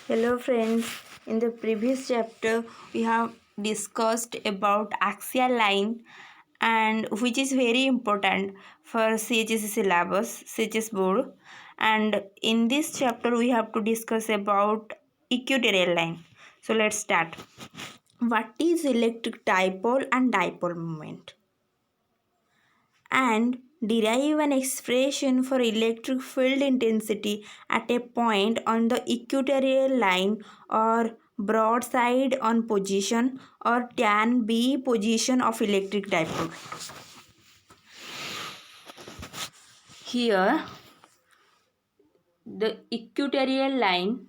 Hello friends, in the previous chapter we have discussed about axial line and which is very important for CHSC syllabus, CHS board, and in this chapter we have to discuss about equatorial line. So let's start. What is electric dipole and dipole moment? And derive an expression for electric field intensity at a point on the equatorial line or broadside on position or tan B position of electric dipole. Here the equatorial line,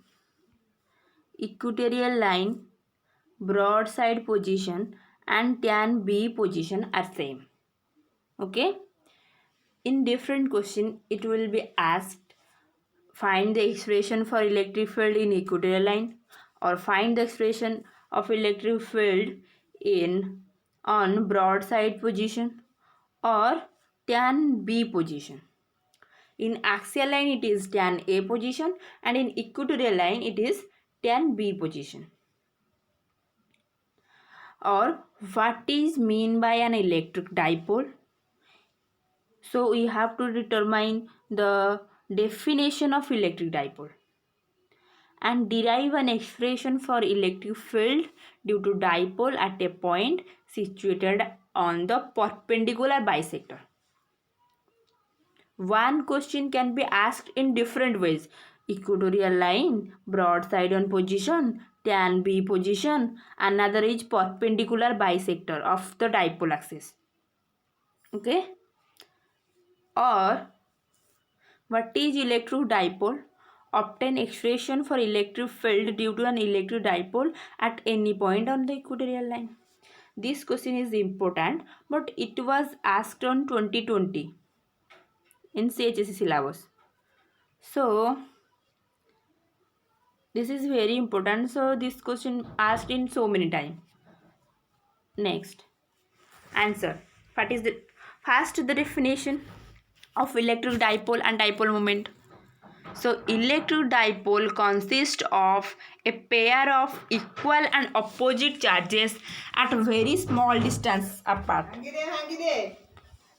broadside position and tan B position are same. Okay, in different question it will be asked, find the expression for electric field in equatorial line or find the expression of electric field in on broadside position or tan B position. In axial line it is tan A position and in equatorial line it is tan B position. Or what is mean by an electric dipole? So we have to determine the definition of electric dipole and derive an expression for electric field due to dipole at a point situated on the perpendicular bisector. One question can be asked in different ways. Equatorial line, broadside on position, tan B position. Another is perpendicular bisector of the dipole axis. Okay. Or what is electric dipole? Obtain expression for electric field due to an electric dipole at any point on the equatorial line. This question is important, but it was asked on 2020 in CHSC syllabus. So this is very important. So this question asked in so many times. Next, answer. What is the first the definition of electric dipole and dipole moment? So electric dipole consists of a pair of equal and opposite charges at a very small distance apart.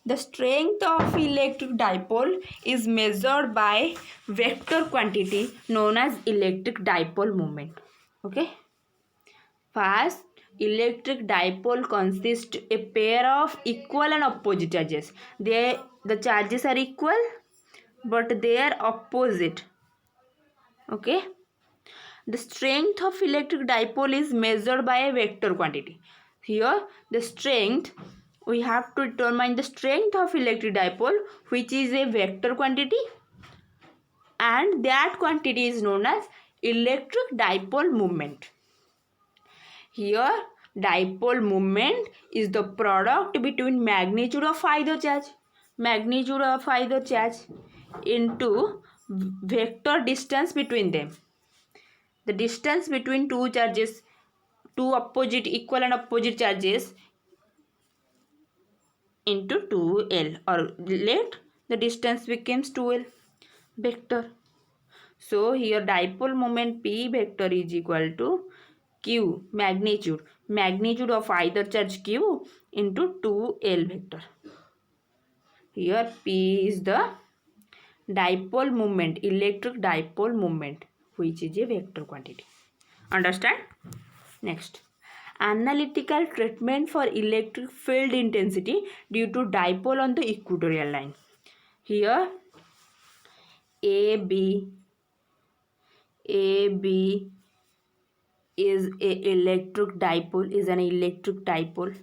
The strength of electric dipole is measured by vector quantity known as electric dipole moment. Okay. First, electric dipole consists a pair of equal and opposite charges. The charges are equal but they are opposite. Okay. The strength of electric dipole is measured by a vector quantity. Here the strength, we have to determine the strength of electric dipole, which is a vector quantity, and that quantity is known as electric dipole moment. Here dipole moment is the product between magnitude of either charge into vector distance between them. The distance between two charges, two opposite equal and opposite charges, into 2L, or let the distance becomes 2L vector. So here dipole moment P vector is equal to Q, magnitude of either charge Q into 2L vector. Here P is the dipole moment, electric dipole moment, which is a vector quantity. Understand? Next, analytical treatment for electric field intensity due to dipole on the equatorial line. Here AB is an electric dipole.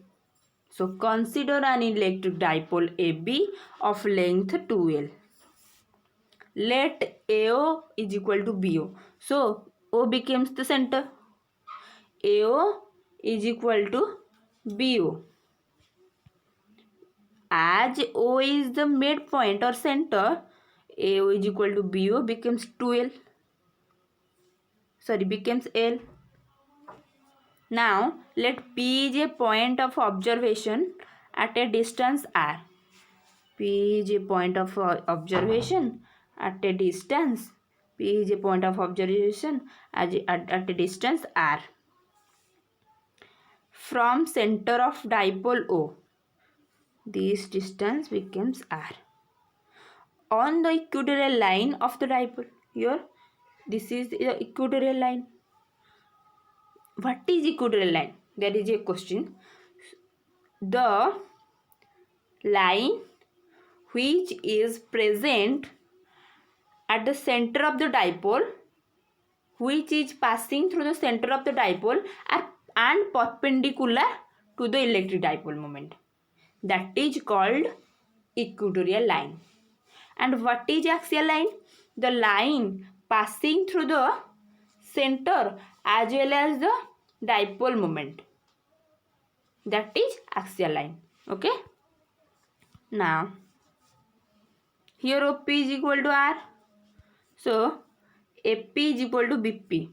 So consider an electric dipole AB of length 2L. Let AO is equal to BO. So O becomes the center. AO is equal to BO. As O is the midpoint or center, AO is equal to BO becomes 2L. Becomes L. Now let P is a point of observation at a distance R. P is a point of observation at a distance P is a point of observation at a distance r. From center of dipole O, this distance becomes r. On the equatorial line of the dipole, here this is the equatorial line. What is equatorial line? That is a question. The line which is present at the center of the dipole, which is passing through the center of the dipole and perpendicular to the electric dipole moment, that is called equatorial line. And what is axial line? The line passing through the center as well as the dipole moment, that is axial line. Okay, now here OP is equal to R, so AP is equal to BP.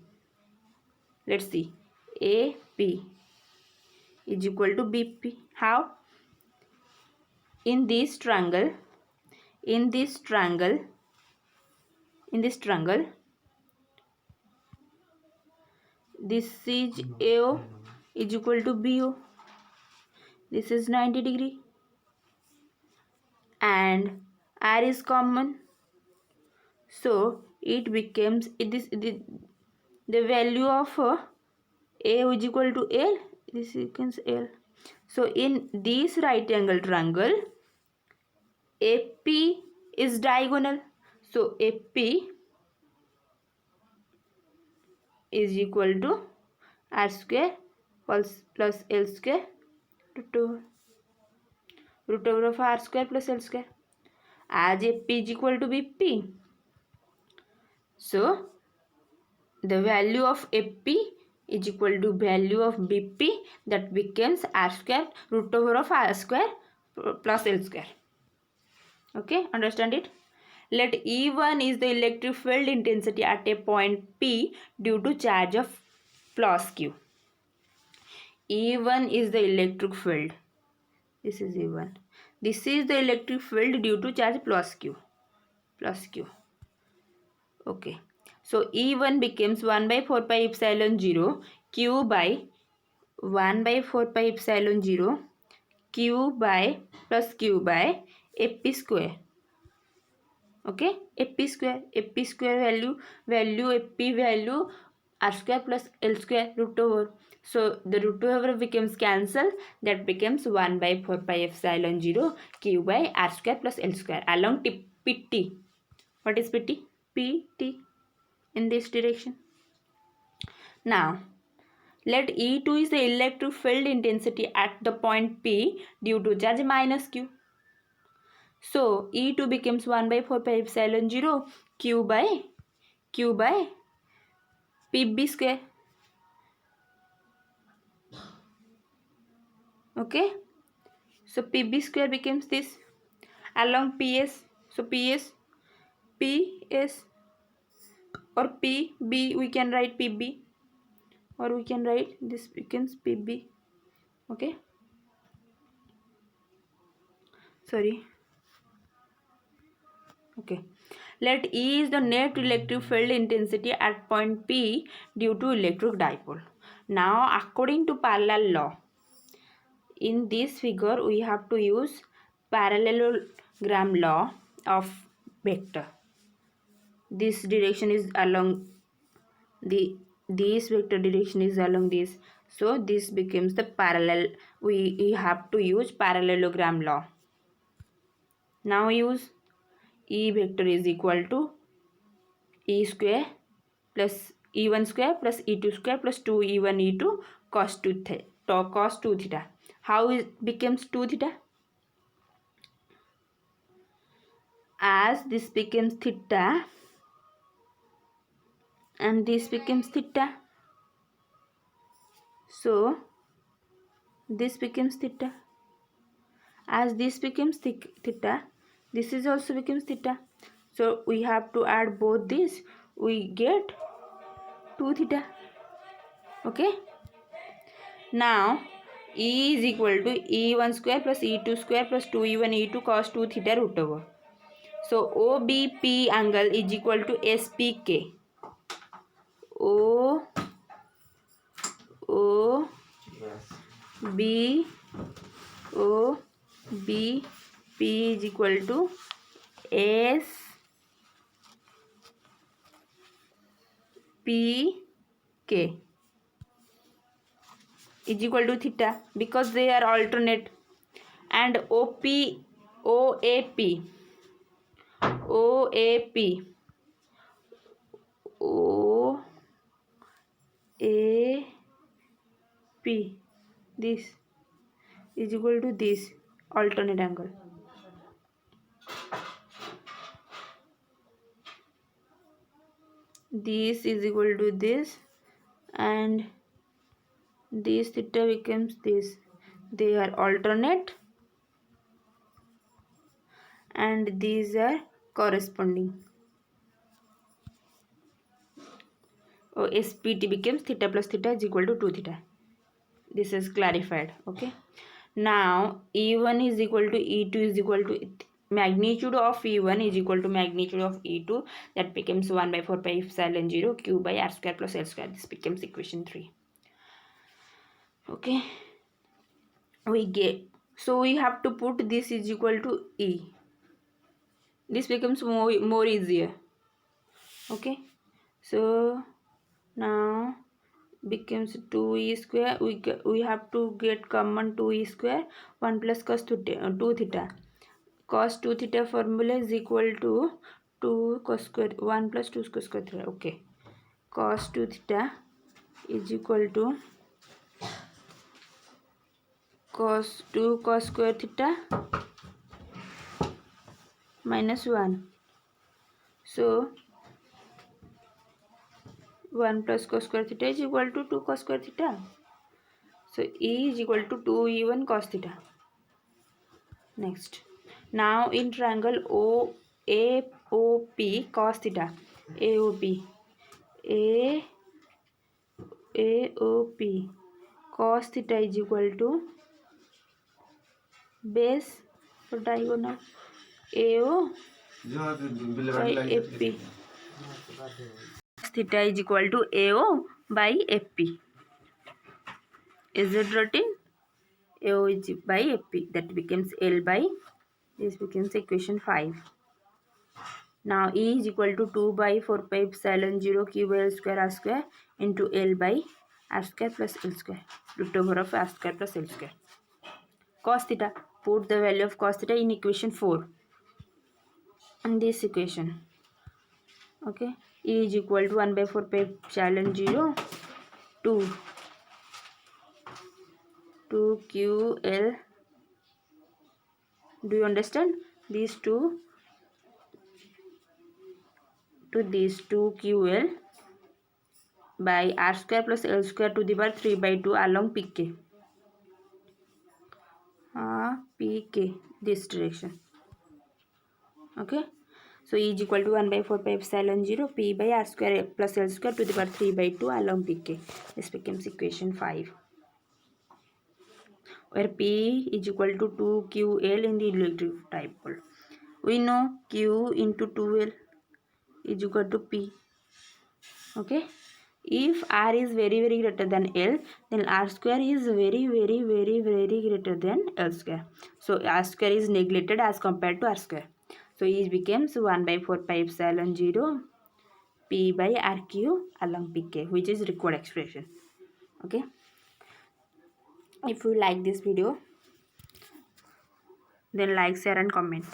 Let's see, AP is equal to BP. How? In this triangle, this is AO is equal to BO. This is 90 degree and R is common, so it becomes the value of A is equal to L. This becomes L. So in this right angle triangle, AP is diagonal, so AP is equal to R square plus L square root over of R square plus L square. As AP is equal to BP, so the value of AP is equal to value of BP, that becomes R square root over of R square plus L square. Okay, understand it? Let E1 is the electric field intensity at a point P due to charge of plus Q. E1 is the electric field. This is E1. This is the electric field due to charge plus Q. Okay. So E1 becomes 1 by 4 pi epsilon 0 Q by 1 by 4 pi epsilon 0 Q by plus Q by AP square. Okay, AP square value AP value R square plus L square root over. So the root over becomes cancelled, that becomes 1 by 4 pi epsilon 0 Q by R square plus L square along PT. What is PT? PT in this direction. Now let E2 is the electric field intensity at the point P due to charge minus Q. So E2 becomes 1 by 4 pi epsilon 0 Q by PB square. Okay, so PB square becomes this along PS. So PS or PB, we can write PB or we can write this becomes PB. Okay, sorry. Okay, let E is the net electric field intensity at point P due to electric dipole. Now according to parallel law, in this figure we have to use parallelogram law of vector. This direction is along this vector direction is along this, so this becomes the parallel. We have to use parallelogram law. Now use E vector is equal to E square plus E1 square plus E2 square plus 2E1 E2 cos 2 theta. How it becomes 2 theta? As this becomes theta and this becomes theta, so this becomes theta. As this becomes theta, this is also becomes theta. So we have to add both these, we get 2 theta. Okay, now E is equal to E1 square plus E2 square plus 2E1 E2 cos 2 theta root over. So OBP angle is equal to SPK. O B O B P is equal to S P K is equal to theta because they are alternate. And OAP this is equal to this alternate angle. This is equal to this, and this theta becomes this. They are alternate and these are corresponding. SPT becomes theta plus theta is equal to 2 theta. This is clarified. Okay. Now E1 is equal to E2 is equal to magnitude of E1 is equal to magnitude of E2. That becomes 1 by 4 pi epsilon 0 q by r square plus l square. This becomes equation 3. Okay. We get, so we have to put this is equal to E. This becomes more easier. Okay. So now becomes 2e square. We have to get common 2e square. 1 plus cos 2 theta. Cos 2 theta formula is equal to 2 cos square 1 plus 2 cos square theta. Okay. Cos 2 theta is equal to cos 2 cos square theta minus 1. So 1 plus cos square theta is equal to 2 cos square theta. So E is equal to 2e1 cos theta. Next. Now in triangle AOP cos theta. AOP cos theta is equal to base or diagonal AO by AP. Cos theta is equal to AO by AP. Is it written? AO is by AP. That becomes L by, this becomes equation 5. Now E is equal to 2 by 4 pi epsilon 0 q by L square r square into L by r square plus L square. Root over of r square plus L square. Cos theta. Put the value of cos theta in equation 4. In this equation. Okay. E is equal to 1 by 4 pi epsilon 0 2 QL. Do you understand? These two to these 2 QL by r square plus L square to the power 3 by 2 along PK. PK, this direction. Okay. So E is equal to 1 by 4 pi epsilon 0 P by r square plus L square to the power 3 by 2 along PK. This becomes equation 5. Where P is equal to 2 QL in the electric dipole. We know Q into 2L is equal to P. Okay. If R is very greater than L, then R square is very greater than L square. So R square is neglected as compared to R square. So E becomes 1 by 4 pi epsilon 0 P by RQ along PK, which is required expression. Okay. If you like this video, then like, share and comment.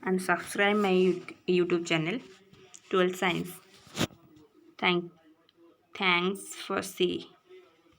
And subscribe my YouTube channel, 12th Science. Thanks for seeing.